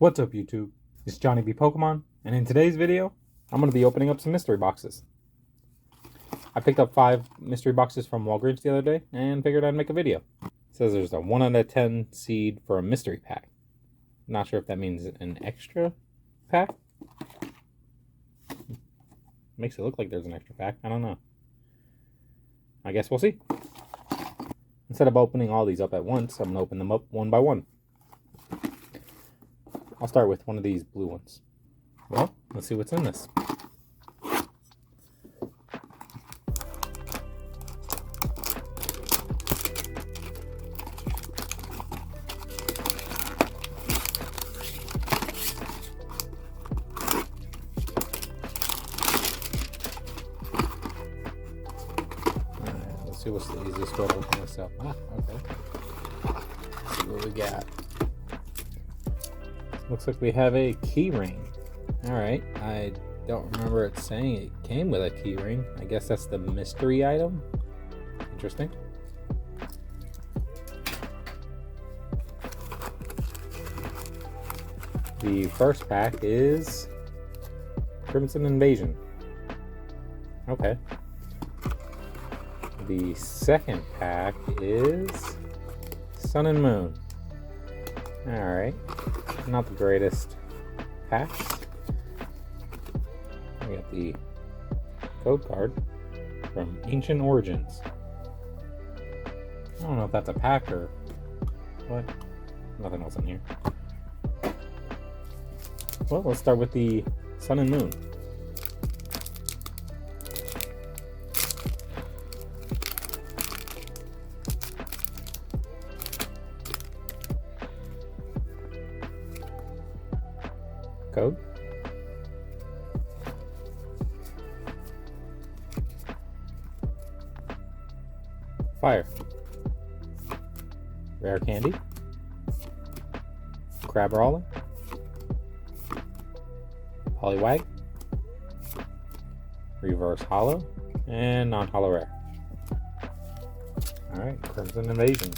What's up YouTube? It's Johnny B Pokemon, and in today's video, I'm going to be opening up some mystery boxes. I picked up 5 mystery boxes from Walgreens the other day, and figured I'd make a video. It says there's a 1 out of 10 seed for a mystery pack. Not sure if that means an extra pack. Makes it look like there's an extra pack, I don't know. I guess we'll see. Instead of opening all these up at once, I'm going to open them up one by one. I'll start with one of these blue ones. Well, let's see what's in this. Let's see what's the easiest way to open this up. Okay. Let's see what we got. Looks like we have a key ring. Alright, I don't remember it saying it came with a key ring. I guess that's the mystery item. Interesting. The first pack is Crimson Invasion. Okay. The second pack is Sun and Moon. Alright. Not the greatest packs. We got the code card from Ancient Origins. I don't know if that's a pack or what. Nothing else in here. Well, let's start with the Sun and Moon. Code. Fire. Rare candy. Crabrawler. Poliwag. Reverse hollow. And non-hollow rare. Alright, Crimson Invasion.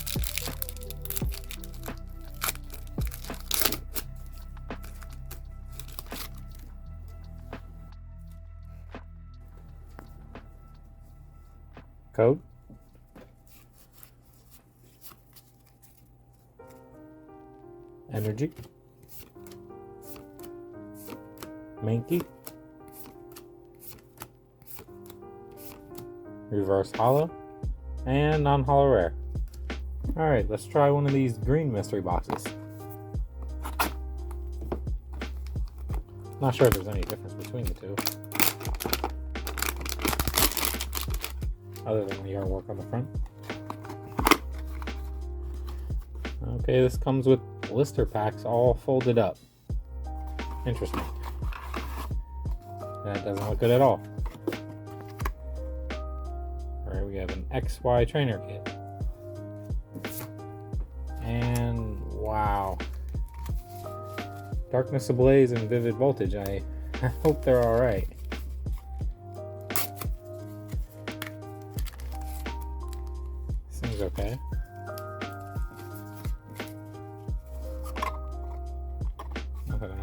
Code. Energy. Mankey. Reverse hollow. And non-hollow rare. Alright, let's try one of these green mystery boxes. Not sure if there's any difference between the two, other than the artwork on the front. Okay, this comes with blister packs all folded up. Interesting. That doesn't look good at all. Alright, we have an XY trainer kit. And wow. Darkness Ablaze and Vivid Voltage. I hope they're alright. Seems okay. Nothing in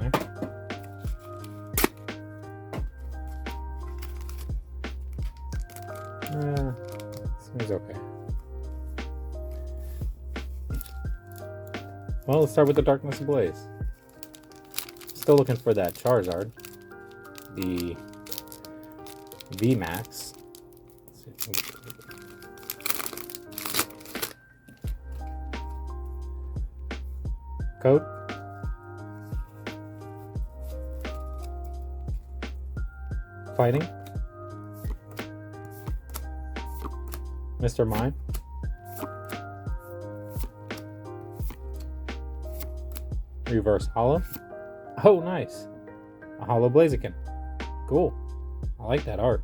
there. Seems okay. Well, let's start with the Darkness Ablaze. Still looking for that Charizard. The VMAX. Code. Fighting. Mr. Mime. Reverse hollow. Oh, nice. A hollow Blaziken. Cool. I like that art.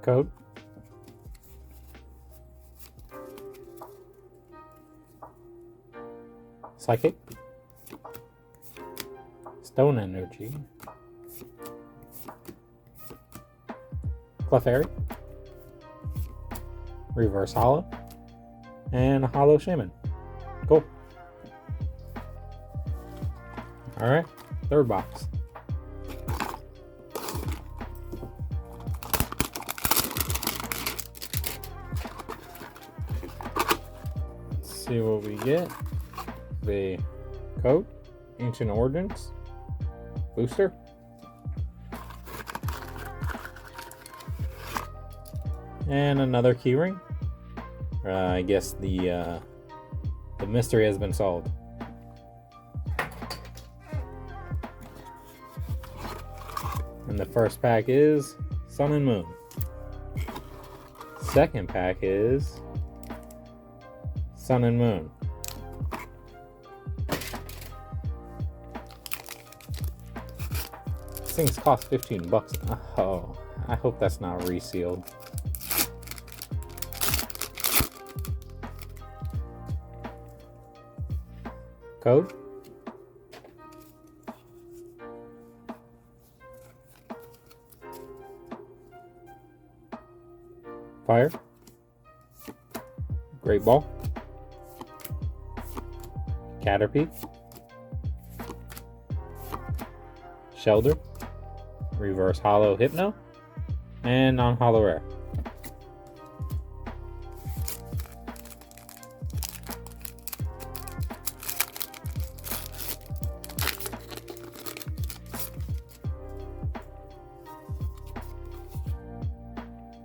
Code. Psychic. Stone Energy. Clefairy, Reverse Hollow, and a Hollow Shaman. Cool. Alright, third box. Let's see what we get. The code, Ancient Origins, booster. And another keyring. I guess the mystery has been solved. And the first pack is Sun and Moon. Second pack is Sun and Moon. These things cost 15 bucks. Oh, I hope that's not resealed. Code. Fire. Great Ball. Caterpie. Shelter. Reverse Hollow Hypno. And non-hollow rare.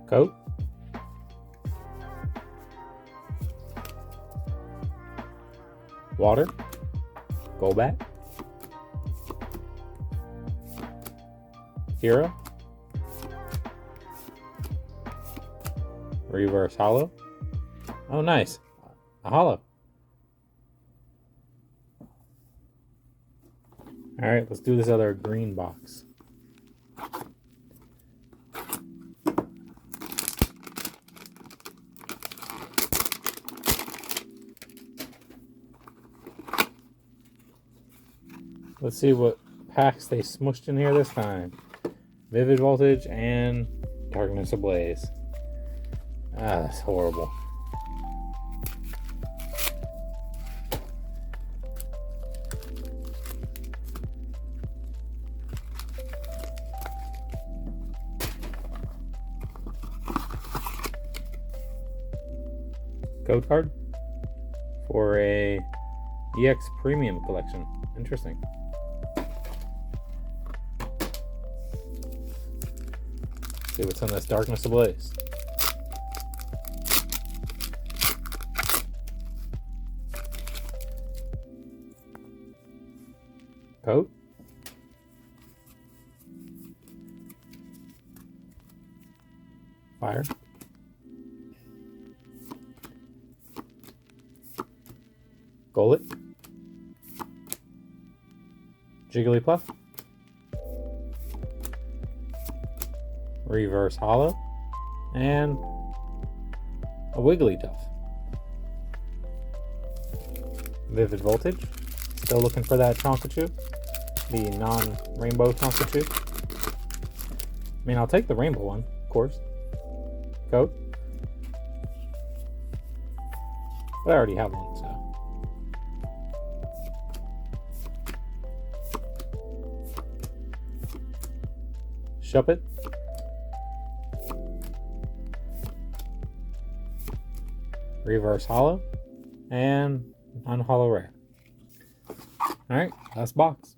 Coat. Water. Golbat. Hero. Reverse Hollow. Oh, nice. A hollow. Alright, let's do this other green box. Let's see what packs they smushed in here this time. Vivid Voltage and Darkness Ablaze. Ah, that's horrible. Code card for a EX Premium collection. Interesting. See what's on this Darkness Ablaze. Code. Fire. Golett. Jigglypuff. Reverse Hollow. And a Wigglytuff. Vivid Voltage. Still looking for that Chonkachu. The non-rainbow Chonkachu. I mean, I'll take the rainbow one, of course. Code. But I already have one, so. Shuppet. Reverse Hollow. And non-hollow rare. Alright, last box.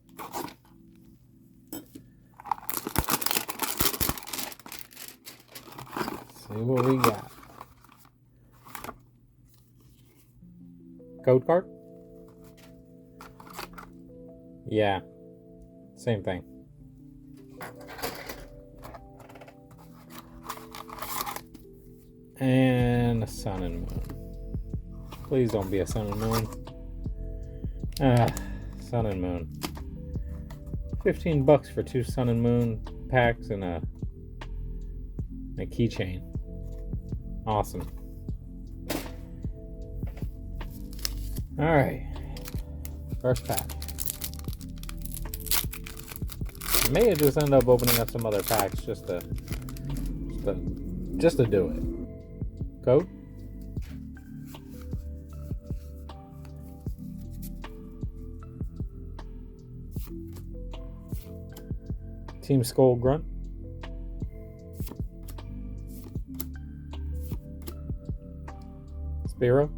See what we got. Code card? Yeah, same thing. And a Sun and Moon. Please don't be a Sun and Moon. Sun and Moon. 15 bucks for 2 Sun and Moon packs and a keychain. Awesome. Alright. First pack. I may just end up opening up some other packs just to to do it. Code. Team Skull Grunt. Spiro.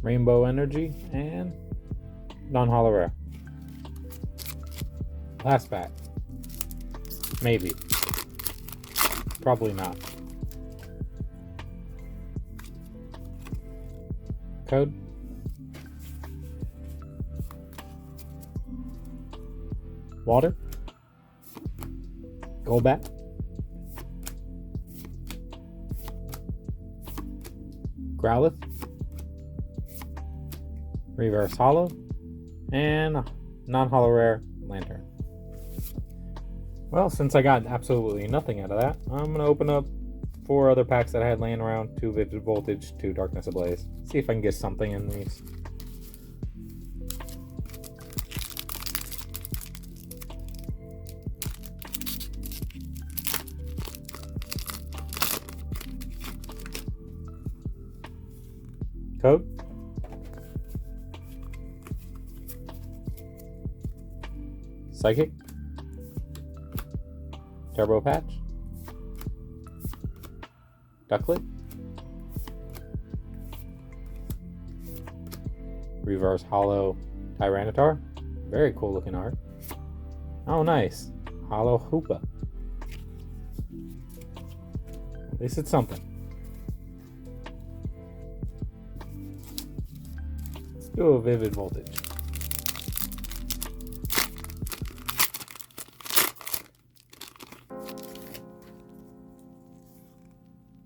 Rainbow Energy and non-holo rare. Last pack. Maybe. Probably not. Code. Water. Golbat. Growlithe. Reverse Holo. And non-holo rare Lantern. Well, since I got absolutely nothing out of that, I'm going to open up 4 other packs that I had laying around. 2 Vivid Voltage, 2 Darkness Ablaze. See if I can get something in these. Code. Psychic. Turbo Patch. Ducklet. Reverse Holo Tyranitar. Very cool looking art. Oh, nice. Holo Hoopa. At least it's something. Let's do a Vivid Voltage.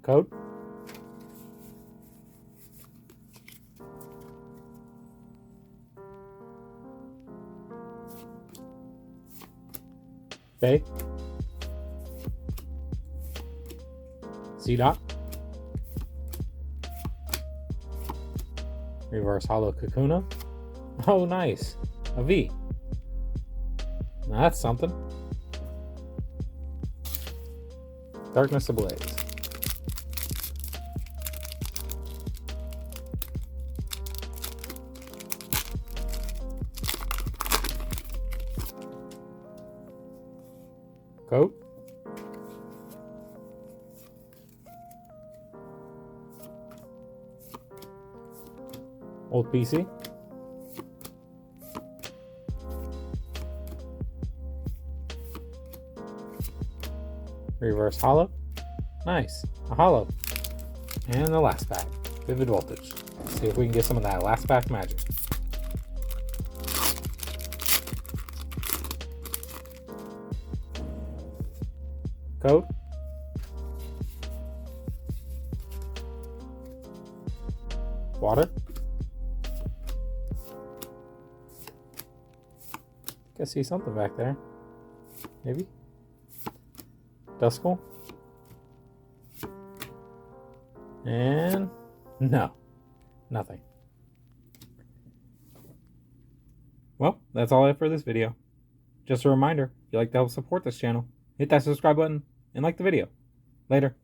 Code. Bay. C-Dot. Reverse Holo Kakuna. Oh, nice. A V. Now that's something. Darkness Ablaze. Code. Old PC. Reverse Holo. Nice. A Holo. And the last pack. Vivid Voltage. Let's see if we can get some of that last pack magic. Code. Water. I see something back there. Maybe. Duskull. And no. Nothing. Well, that's all I have for this video. Just a reminder, if you'd like to help support this channel, hit that subscribe button and like the video. Later.